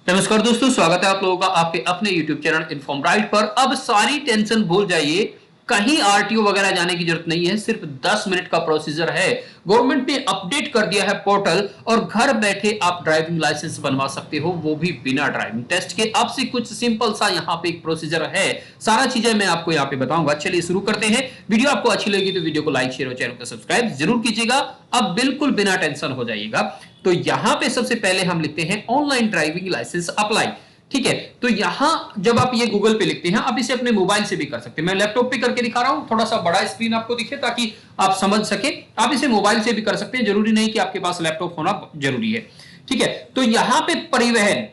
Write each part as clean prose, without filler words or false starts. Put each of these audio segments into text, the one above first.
नमस्कार दोस्तों, स्वागत है आप लोगों का आपके अपने YouTube चैनल इन्फॉर्म राइट पर। अब सारी टेंशन भूल जाइए, कहीं आरटीओ वगैरह जाने की जरूरत नहीं है, सिर्फ 10 मिनट का प्रोसीजर है। गवर्नमेंट ने अपडेट कर दिया है पोर्टल और घर बैठे आप ड्राइविंग लाइसेंस बनवा सकते हो, वो भी बिना ड्राइविंग टेस्ट के। अब से कुछ सिंपल सा यहाँ पे एक प्रोसीजर है, सारा चीजें मैं आपको यहाँ पे बताऊंगा। चलिए शुरू करते हैं। वीडियो आपको अच्छी लगी तो वीडियो को लाइक शेयर और चैनल को सब्सक्राइब जरूर कीजिएगा। अब बिल्कुल बिना टेंशन हो जाइएगा। तो यहां पे सबसे पहले हम लिखते हैं ऑनलाइन ड्राइविंग लाइसेंस अप्लाई। ठीक है, तो यहां जब आप ये गूगल पे लिखते हैं, आप इसे अपने मोबाइल से भी कर सकते हैं। मैं लैपटॉप पे करके दिखा रहा हूं, थोड़ा सा बड़ा स्क्रीन आपको दिखे ताकि आप समझ सके। आप इसे मोबाइल से भी कर सकते हैं, जरूरी नहीं कि आपके पास लैपटॉप होना जरूरी है। ठीक है, तो यहां पे परिवहन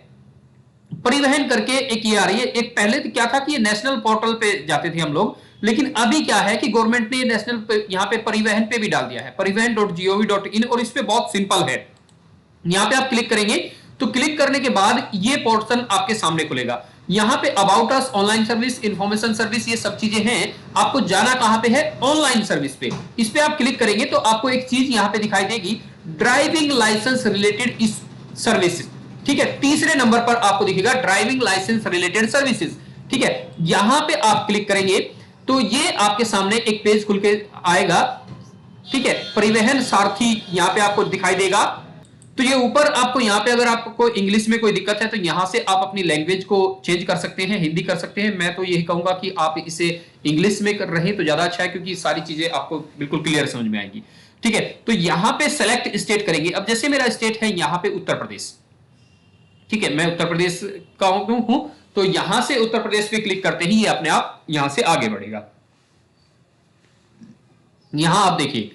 परिवहन करके एक ये आ रही है। एक पहले तो क्या था कि ये नेशनल पोर्टल पे जाते थे हम लोग, लेकिन अभी क्या है कि गवर्नमेंट ने नेशनल यहाँ पे परिवहन पे भी डाल दिया है, परिवहन.gov.in, और इस पे बहुत सिंपल है। यहां पे आप क्लिक करेंगे तो क्लिक करने के बाद ये पोर्शन आपके सामने खुलेगा। यहां पे about us, online service, information service, ये सब चीजें हैं। आपको जाना कहां पे है? ऑनलाइन सर्विस पे। इस पे आप क्लिक करेंगे तो आपको एक चीज यहां पे दिखाई देगी, ड्राइविंग लाइसेंस रिलेटेड सर्विसेज। ठीक है, तीसरे नंबर पर आपको दिखेगा ड्राइविंग लाइसेंस रिलेटेड सर्विसेज। ठीक है, यहां पे आप क्लिक करेंगे तो ये आपके सामने एक पेज खुल के आएगा। ठीक है, परिवहन सारथी यहां पे आपको दिखाई देगा। तो ये ऊपर आपको यहाँ पे, अगर आपको इंग्लिश में कोई दिक्कत है तो यहाँ से आप अपनी लैंग्वेज को चेंज कर सकते हैं, हिंदी कर सकते हैं। मैं तो यही कहूंगा कि आप इसे इंग्लिश में कर रहे हैं तो ज्यादा अच्छा है, क्योंकि सारी चीजें आपको बिल्कुल क्लियर समझ में आएगी। ठीक है, तो यहाँ पे सेलेक्ट स्टेट करेंगे। अब जैसे मेरा स्टेट है यहाँ पे उत्तर प्रदेश। ठीक है, मैं उत्तर प्रदेश का हूं, तो यहां से उत्तर प्रदेश पे क्लिक करते ही ये अपने आप यहां से आगे बढ़ेगा। यहां आप देखिए,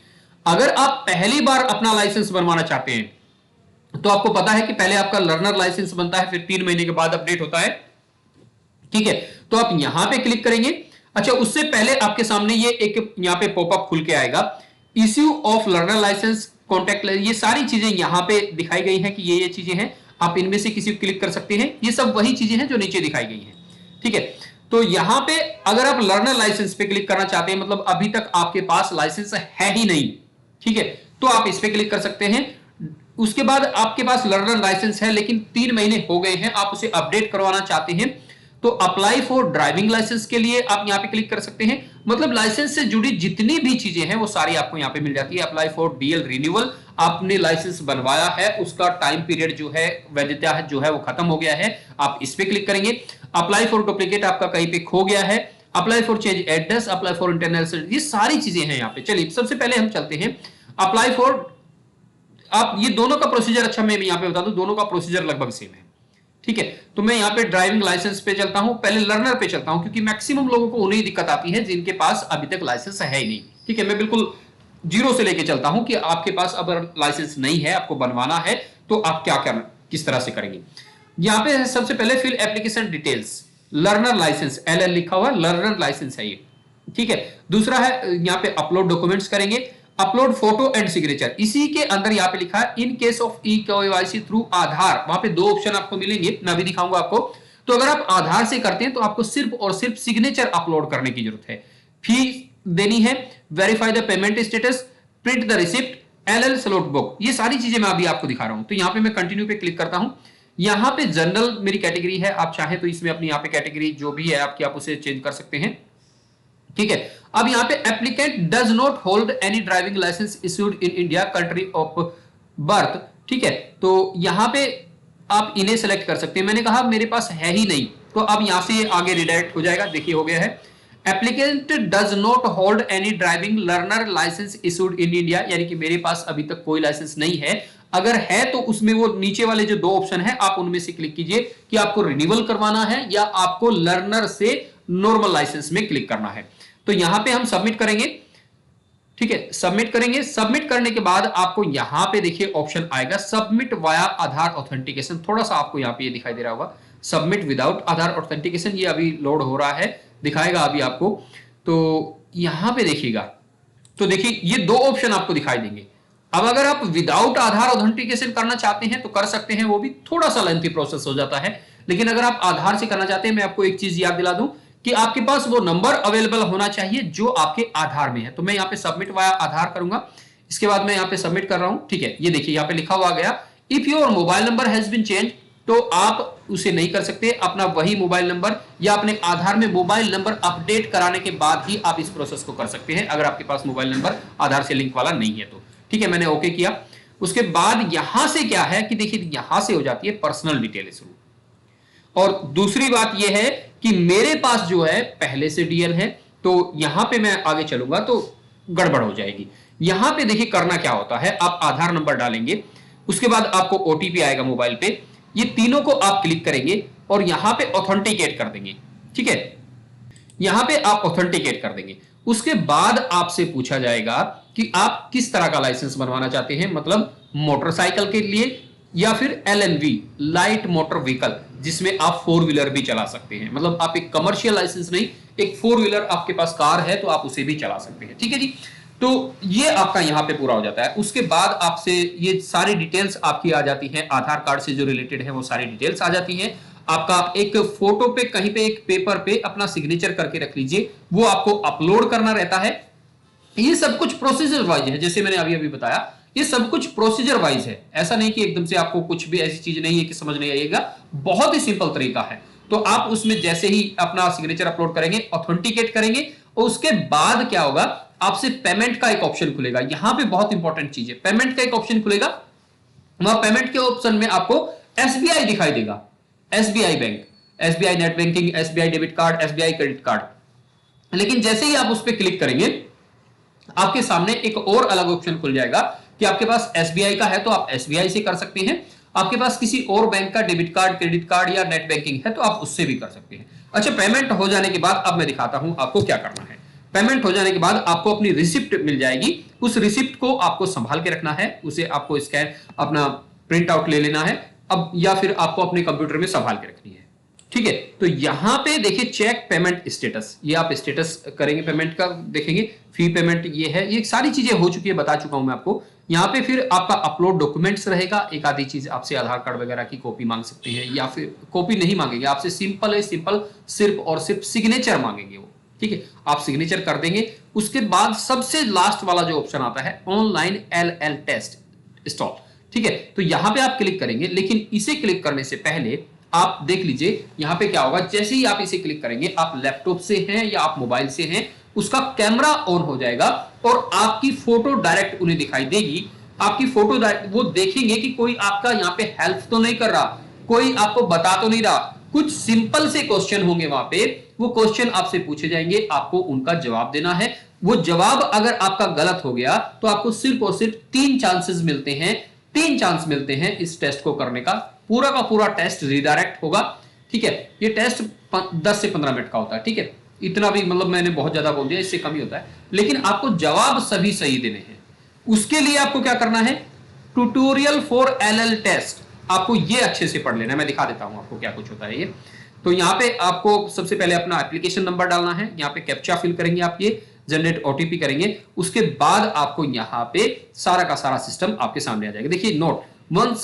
अगर आप पहली बार अपना लाइसेंस बनवाना चाहते हैं तो आपको पता है कि पहले आपका लर्नर लाइसेंस बनता है, फिर 3 महीने के बाद अपडेट होता है। ठीक है, तो आप यहां पे क्लिक करेंगे। अच्छा, उससे पहले आपके सामने ये एक यहां पे पॉपअप खुल के आएगा, issue of learner licence, contact, ये सारी चीजें यहां पे दिखाई गई हैं कि ये चीजें हैं। आप इनमें से किसी को क्लिक कर सकते हैं, ये सब वही चीजें हैं जो नीचे दिखाई गई हैं। ठीक है, तो यहां पे अगर आप लर्नर लाइसेंस पे क्लिक करना चाहते हैं, मतलब अभी तक आपके पास लाइसेंस है ही नहीं, ठीक है, तो आप इस पे क्लिक कर सकते हैं। उसके बाद आपके पास लर्नर लाइसेंस है लेकिन 3 महीने हो गए हैं, आप उसे अपडेट करवाना चाहते हैं, तो अप्लाई फॉर ड्राइविंग लाइसेंस के लिए आप यहां पे क्लिक कर सकते हैं। मतलब लाइसेंस से जुड़ी जितनी भी चीजें हैं वो सारी आपको यहां पे मिल जाती है। अप्लाई फॉर डीएल रिन्यूअल, आपने लाइसेंस बनवाया है, उसका टाइम पीरियड जो है, वैधता जो है वो खत्म हो गया है, आप इस पे क्लिक करेंगे। अप्लाई फॉर डुप्लीकेट, आपका कहीं पे खो गया है। Apply for change address, apply for internal, ये सारी चीजें हैं यहाँ पे। चलिए सबसे पहले हम चलते हैं अप्लाई फॉर। आप ये दोनों का प्रोसीजर, अच्छा मैं यहाँ पे बता दूं, दोनों का प्रोसीजर लगभग सेम है। ठीक है, तो मैं यहाँ पे ड्राइविंग लाइसेंस पे चलता हूं, पहले लर्नर पे चलता हूं, क्योंकि मैक्सिमम लोगों को उन्हें दिक्कत आती है जिनके पास अभी तक लाइसेंस है ही नहीं। ठीक है, मैं बिल्कुल जीरो से लेके चलता हूं कि आपके पास अगर लाइसेंस नहीं है, आपको बनवाना है, तो आप क्या करना, किस तरह से करेंगे। यहाँ पे सबसे पहले fill application details, learner licence, LL लिखा हुआ लर्नर लाइसेंस है ये। ठीक है, दूसरा है यहाँ पे अपलोड डॉक्यूमेंट्स करेंगे, अपलोड फोटो एंड सिग्नेचर। इसी के अंदर यहाँ पे लिखा है in case of e KYC through Aadhaar, वहां पे 2 ऑप्शन आपको मिलेंगे, मैं भी दिखाऊंगा आपको। तो अगर आप आधार से करते हैं तो आपको सिर्फ और सिर्फ सिग्नेचर अपलोड करने की जरूरत है, फी देनी है, verify the payment status, print the receipt, LL slot book, ये सारी चीजें मैं अभी आपको दिखा रहा हूं। तो यहाँ पे मैं कंटिन्यू पे क्लिक करता हूं। यहाँ पे जनरल मेरी कैटेगरी है, आप चाहें तो इसमें अपनी यहाँ पे कैटेगरी जो भी है आपकी, आप उसे चेंज कर सकते हैं। ठीक है, अब यहां पे applicant does not hold any driving licence issued in India country of birth. ठीक है, तो यहां पे आप इन्हें सेलेक्ट कर सकते हैं। मैंने कहा मेरे पास है ही नहीं, तो अब यहां से आगे रिडायरेक्ट हो जाएगा। देखिए हो गया है, applicant does not hold any driving learner licence issued in India, यानी कि मेरे पास अभी तक कोई लाइसेंस नहीं है। अगर है तो उसमें वो नीचे वाले जो 2 ऑप्शन है, आप उनमें से क्लिक कीजिए कि आपको रिन्यूअल करवाना है या आपको लर्नर से नॉर्मल लाइसेंस में क्लिक करना है। तो यहां पे हम सबमिट करेंगे। ठीक है, सबमिट करेंगे। सबमिट करने के बाद आपको यहां पे देखिए ऑप्शन आएगा सबमिट वाया आधार ऑथेंटिकेशन। थोड़ा सा आपको यहां पे ये दिखाई दे रहा होगा, सबमिट विदाउट आधार ऑथेंटिकेशन, ये अभी लोड हो रहा है, दिखाएगा अभी आपको। तो यहां पे देखिएगा, तो देखिए ये 2 ऑप्शन आपको दिखाई देंगे। अब अगर आप विदाउट आधार ऑथेंटिकेशन करना चाहते हैं तो कर सकते हैं, वो भी थोड़ा सा लेंथी प्रोसेस हो जाता है। लेकिन अगर आप आधार से करना चाहते हैं, मैं आपको एक चीज याद दिला दूं कि आपके पास वो नंबर अवेलेबल होना चाहिए जो आपके आधार में है। तो मैं यहाँ पे सबमिट वाया आधार करूंगा, इसके बाद मैं यहाँ पे सबमिट कर रहा हूं। ठीक है, ये देखिए यहाँ पे लिखा हुआ गया, if your mobile number has been change तो आप उसे नहीं कर सकते। अपना वही मोबाइल नंबर या अपने आधार में मोबाइल नंबर अपडेट कराने के बाद ही आप इस प्रोसेस को कर सकते हैं, अगर आपके पास मोबाइल नंबर आधार से लिंक वाला नहीं है तो। ठीक है, मैंने ओके किया। उसके बाद यहां से क्या है कि देखिए यहां से हो जाती है पर्सनल डिटेल शुरू। और दूसरी बात यह है कि मेरे पास जो है पहले से डीएल है, तो यहां पे मैं आगे चलूंगा तो गड़बड़ हो जाएगी। यहां पे देखिए करना क्या होता है, आप आधार नंबर डालेंगे, उसके बाद आपको ओटीपी आएगा मोबाइल पे, ये तीनों को आप क्लिक करेंगे और यहां पे ऑथेंटिकेट कर देंगे। ठीक है, यहां पे आप ऑथेंटिकेट कर देंगे। उसके बाद आपसे पूछा जाएगा कि आप किस तरह का लाइसेंस बनवाना चाहते हैं, मतलब मोटरसाइकिल के लिए या फिर एलएनवी लाइट मोटर व्हीकल, जिसमें आप फोर व्हीलर भी चला सकते हैं। मतलब आप एक कमर्शियल लाइसेंस नहीं, एक फोर व्हीलर आपके पास कार है तो आप उसे भी चला सकते हैं। ठीक है जी, तो ये आपका यहां पे पूरा हो जाता है। उसके बाद आपसे ये सारी डिटेल्स आपकी आ जाती हैं, आधार कार्ड से जो रिलेटेड है वो सारी डिटेल्स आ जाती हैं। आपका एक फोटो पे कहीं पे एक पेपर पे अपना सिग्नेचर करके रख लीजिए, वो आपको अपलोड करना रहता है। ये सब कुछ प्रोसीजर वाइज है, जैसे मैंने अभी अभी बताया, ये सब कुछ प्रोसीजर वाइज है। ऐसा नहीं कि एकदम से आपको कुछ भी ऐसी चीज नहीं है कि समझ नहीं आएगा, बहुत ही सिंपल तरीका है। तो आप उसमें जैसे ही अपना सिग्नेचर अपलोड करेंगे, ऑथेंटिकेट करेंगे, और उसके बाद क्या होगा, आपसे पेमेंट का एक ऑप्शन खुलेगा। यहां पे बहुत इंपॉर्टेंट चीज है, पेमेंट का एक ऑप्शन खुलेगा। वहां पेमेंट के ऑप्शन में आपको एसबीआई दिखाई देगा, SBI bank, SBI net banking, SBI debit card, SBI credit card. लेकिन जैसे ही आप उस पर क्लिक करेंगे, आपके सामने एक और अलग ऑप्शन खुल जाएगा कि आपके पास एसबीआई का है तो आप एसबीआई से कर सकते हैं, आपके पास किसी और बैंक का डेबिट कार्ड, क्रेडिट कार्ड या नेट बैंकिंग है तो आप उससे भी कर सकते हैं। अच्छा, पेमेंट हो जाने के बाद अब मैं दिखाता हूं आपको क्या करना है। पेमेंट हो जाने के बाद आपको अपनी रिसिप्ट मिल जाएगी, उस रिसिप्ट को आपको संभाल के रखना है, उसे आपको स्कैन अपना प्रिंट आउट ले लेना है अब, या फिर आपको अपने कंप्यूटर में संभाल के रखनी है। ठीक है, तो यहां पे देखिए चेक पेमेंट स्टेटस, ये आप स्टेटस करेंगे पेमेंट का, देखेंगे फी पेमेंट ये है, ये सारी चीजें हो चुकी है, बता चुका हूं मैं आपको। यहां पे फिर आपका अपलोड डॉक्यूमेंट्स रहेगा, एक आधी चीज आपसे आधार कार्ड वगैरह की कॉपी मांग सकते हैं, या फिर कॉपी नहीं मांगेंगे आपसे, सिंपल है, सिंपल सिर्फ और सिर्फ सिग्नेचर मांगेंगे वो। ठीक है, आप सिग्नेचर कर देंगे। उसके बाद सबसे लास्ट वाला जो ऑप्शन आता है, ऑनलाइन एलएल टेस्ट इंस्टॉल। ठीक है, तो यहां पे आप क्लिक करेंगे, लेकिन इसे क्लिक करने से पहले आप देख लीजिए यहां पे क्या होगा। जैसे ही आप इसे क्लिक करेंगे, आप लैपटॉप से हैं या आप मोबाइल से हैं, उसका कैमरा ऑन हो जाएगा और आपकी फोटो डायरेक्ट उन्हें दिखाई देगी। आपकी फोटो वो देखेंगे कि कोई आपका यहां पे हेल्प तो नहीं कर रहा, कोई आपको बता तो नहीं रहा। कुछ सिंपल से क्वेश्चन होंगे वहां पे, वो क्वेश्चन आपसे पूछे जाएंगे, आपको उनका जवाब देना है। वो जवाब अगर आपका गलत हो गया तो आपको सिर्फ और सिर्फ 3 चांसेस मिलते हैं, 3 चांस मिलते हैं इस टेस्ट को करने का। पूरा का पूरा टेस्ट रिडायरेक्ट होगा। ठीक है, ये टेस्ट 10 से 15 मिनट का होता है। ठीक है, इतना भी मतलब मैंने बहुत ज्यादा बोल दिया, इससे कम ही होता है, लेकिन आपको जवाब सभी सही देने हैं। उसके लिए आपको क्या करना है, ट्यूटोरियल फॉर एलएल टेस्ट, आपको ये अच्छे से पढ़ लेना है। मैं दिखा देता हूं आपको क्या कुछ होता है ये। तो यहां पे आपको सबसे पहले अपना एप्लीकेशन नंबर डालना है, यहां पे कैप्चा फिल करेंगे आप, ये जनरेट ओटीपी करेंगे। उसके बाद आपको यहां पे सारा का सारा सिस्टम आपके सामने आ जाएगा। देखिए note, once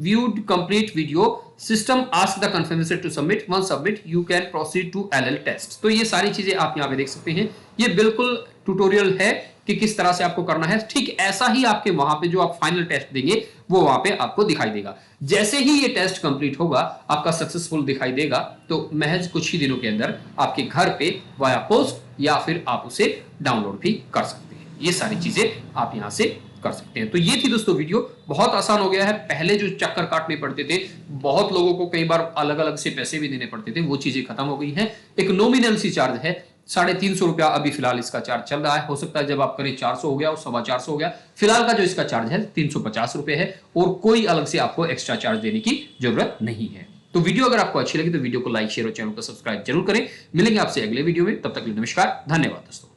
viewed complete video system ask the confirmation to submit, once submit you can proceed to LL test। तो ये सारी चीजें आप यहां पे देख सकते हैं, ये बिल्कुल ट्यूटोरियल है कि किस तरह से आपको करना है। ठीक ऐसा ही आपके वहां पे जो आप फाइनल टेस्ट देंगे वो वहां पे आपको दिखाई देगा। जैसे ही ये टेस्ट कंप्लीट होगा, आपका सक्सेसफुल दिखाई देगा, तो महज कुछ ही दिनों के अंदर आपके घर पे वाया पोस्ट या फिर आप उसे डाउनलोड भी कर सकते हैं। ये सारी चीजें आप यहां से कर सकते हैं। तो ये थी दोस्तों वीडियो, बहुत आसान हो गया है। पहले जो चक्कर काटने पड़ते थे, बहुत लोगों को कई बार अलग अलग से पैसे भी देने पड़ते थे, वो चीजें खत्म हो गई हैं। एक नॉमिनल सी चार्ज है, 350 रुपया अभी फिलहाल इसका चार्ज चल रहा है। हो सकता है जब आप करें 400 हो गया और 450 हो गया। फिलहाल का जो इसका चार्ज है 350 रुपए है, और कोई अलग से आपको एक्स्ट्रा चार्ज देने की जरूरत नहीं है। तो वीडियो अगर आपको अच्छी लगी तो वीडियो को लाइक, शेयर और चैनल को सब्सक्राइब जरूर करें। मिलेंगे आपसे अगले वीडियो में, तब तक के लिए नमस्कार, धन्यवाद दोस्तों।